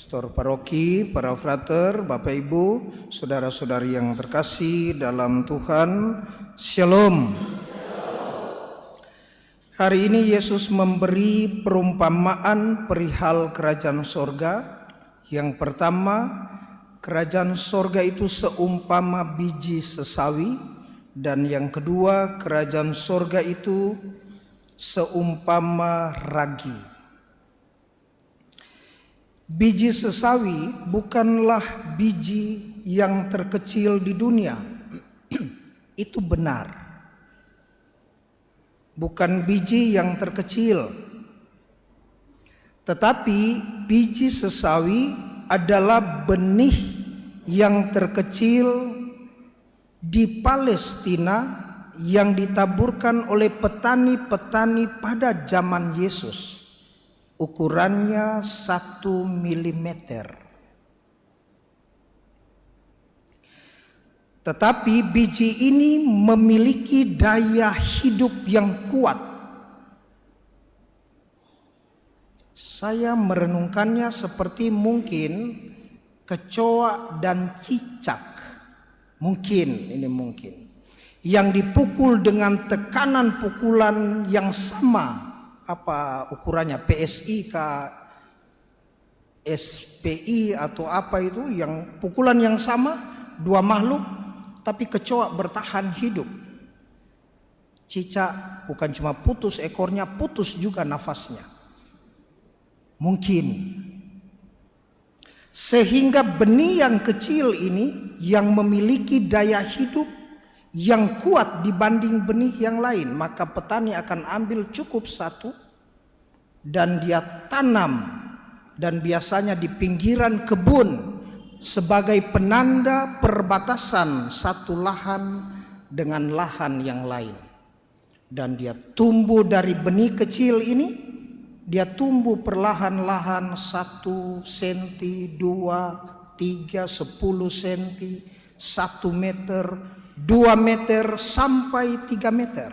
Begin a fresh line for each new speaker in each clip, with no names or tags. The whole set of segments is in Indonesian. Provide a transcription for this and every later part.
Pastor Paroki, para frater, Bapak Ibu, saudara-saudari yang terkasih dalam Tuhan, Shalom. Hari ini Yesus memberi perumpamaan perihal kerajaan sorga. Yang pertama, kerajaan sorga itu seumpama biji sesawi. Dan yang kedua, kerajaan sorga itu seumpama ragi. Biji sesawi bukanlah biji yang terkecil di dunia. Itu benar. Bukan biji yang terkecil. Tetapi biji sesawi adalah benih yang terkecil di Palestina yang ditaburkan oleh petani-petani pada zaman Yesus. Ukurannya 1 milimeter. Tetapi biji ini memiliki daya hidup yang kuat. Saya merenungkannya seperti mungkin kecoa dan cicak. Mungkin. Yang dipukul dengan tekanan pukulan yang sama. Apa ukurannya, PSI kah, SPI atau apa itu, yang pukulan yang sama, dua makhluk tapi kecoa bertahan hidup. Cicak bukan cuma putus ekornya, putus juga nafasnya. Mungkin. Sehingga benih yang kecil ini yang memiliki daya hidup yang kuat dibanding benih yang lain, maka petani akan ambil cukup satu dan dia tanam, dan biasanya di pinggiran kebun sebagai penanda perbatasan satu lahan dengan lahan yang lain. Dan dia tumbuh dari benih kecil ini, dia tumbuh perlahan-lahan 1 cm, 2, 3, 10 cm, 1 meter, 2 meter sampai 3 meter.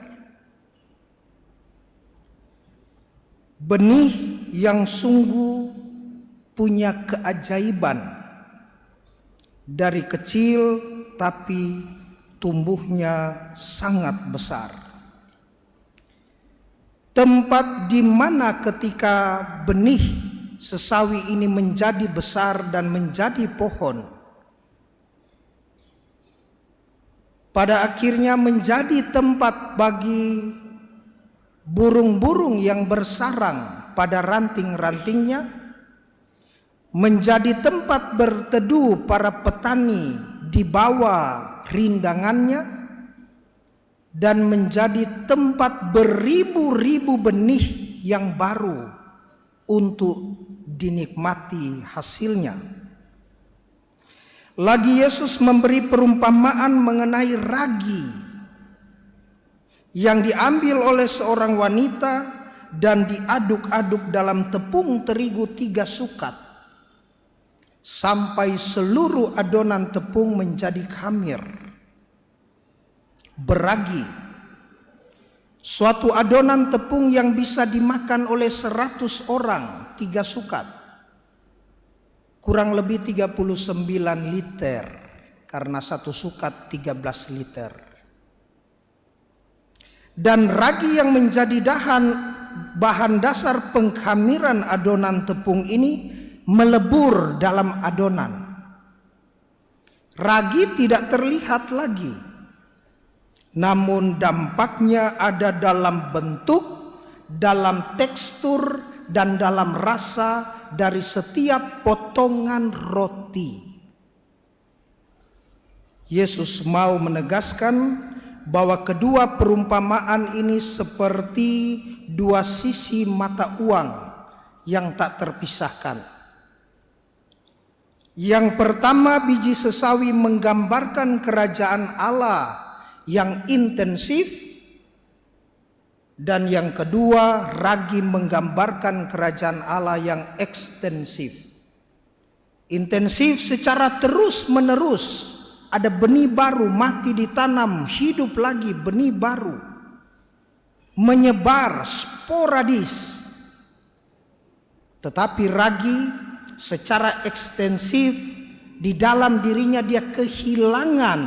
Benih yang sungguh punya keajaiban. Dari kecil tapi tumbuhnya sangat besar. Tempat di mana ketika benih sesawi ini menjadi besar dan menjadi pohon, pada akhirnya menjadi tempat bagi burung-burung yang bersarang pada ranting-rantingnya, menjadi tempat berteduh para petani di bawah rindangannya, dan menjadi tempat beribu-ribu benih yang baru untuk dinikmati hasilnya. Lagi Yesus memberi perumpamaan mengenai ragi yang diambil oleh seorang wanita dan diaduk-aduk dalam tepung terigu 3 sukat sampai seluruh adonan tepung menjadi khamir, beragi. Suatu adonan tepung yang bisa dimakan oleh 100 orang, 3 sukat. Kurang lebih 39 liter, karena 1 sukat 13 liter. Dan ragi yang menjadi bahan dasar pengkhamiran adonan tepung ini melebur dalam adonan. Ragi tidak terlihat lagi, namun dampaknya ada dalam bentuk, dalam tekstur, dan dalam rasa dari setiap potongan roti. Yesus mau menegaskan bahwa kedua perumpamaan ini seperti dua sisi mata uang yang tak terpisahkan. Yang pertama, biji sesawi menggambarkan kerajaan Allah yang intensif, dan yang kedua, ragi menggambarkan kerajaan Allah yang ekstensif. Intensif secara terus-menerus. Ada benih baru, mati ditanam, hidup lagi benih baru. Menyebar sporadis. Tetapi ragi secara ekstensif di dalam dirinya, dia kehilangan,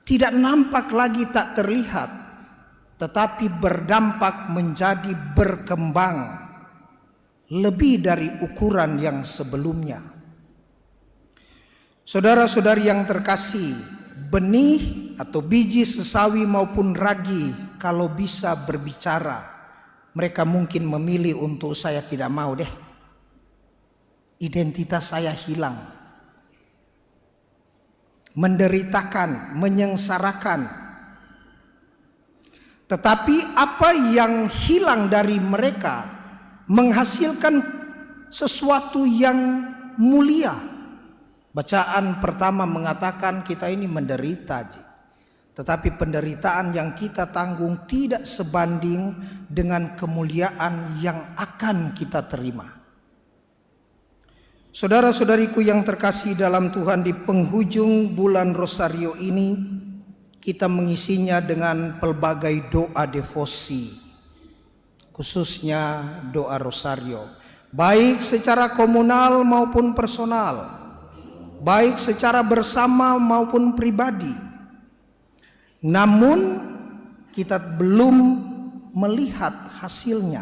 tidak nampak lagi, tak terlihat, tetapi berdampak menjadi berkembang lebih dari ukuran yang sebelumnya. Saudara-saudari yang terkasih, benih atau biji sesawi maupun ragi kalau bisa berbicara, mereka mungkin memilih untuk saya tidak mau deh, identitas saya hilang, menderitakan, menyengsarakan. Tetapi apa yang hilang dari mereka menghasilkan sesuatu yang mulia. Bacaan pertama mengatakan kita ini menderita, tetapi penderitaan yang kita tanggung tidak sebanding dengan kemuliaan yang akan kita terima. Saudara-saudariku yang terkasih dalam Tuhan, di penghujung bulan Rosario ini kita mengisinya dengan pelbagai doa devosi, khususnya doa Rosario, baik secara komunal maupun personal, baik secara bersama maupun pribadi. Namun kita belum melihat hasilnya,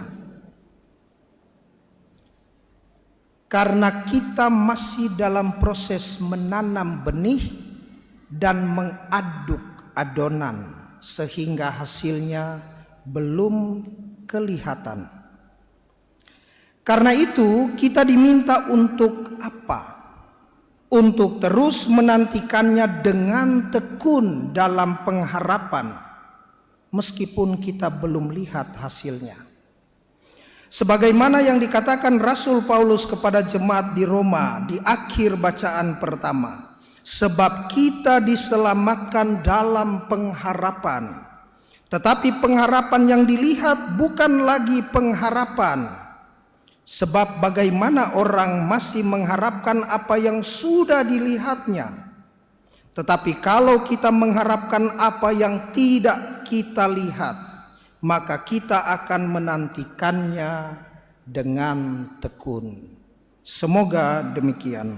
karena kita masih dalam proses menanam benih dan mengaduk adonan, sehingga hasilnya belum kelihatan. Karena itu kita diminta untuk apa? Untuk terus menantikannya dengan tekun dalam pengharapan, meskipun kita belum lihat hasilnya. Sebagaimana yang dikatakan Rasul Paulus kepada jemaat di Roma di akhir bacaan pertama, sebab kita diselamatkan dalam pengharapan, tetapi pengharapan yang dilihat bukan lagi pengharapan. Sebab bagaimana orang masih mengharapkan apa yang sudah dilihatnya, tetapi kalau kita mengharapkan apa yang tidak kita lihat, maka kita akan menantikannya dengan tekun. Semoga demikian.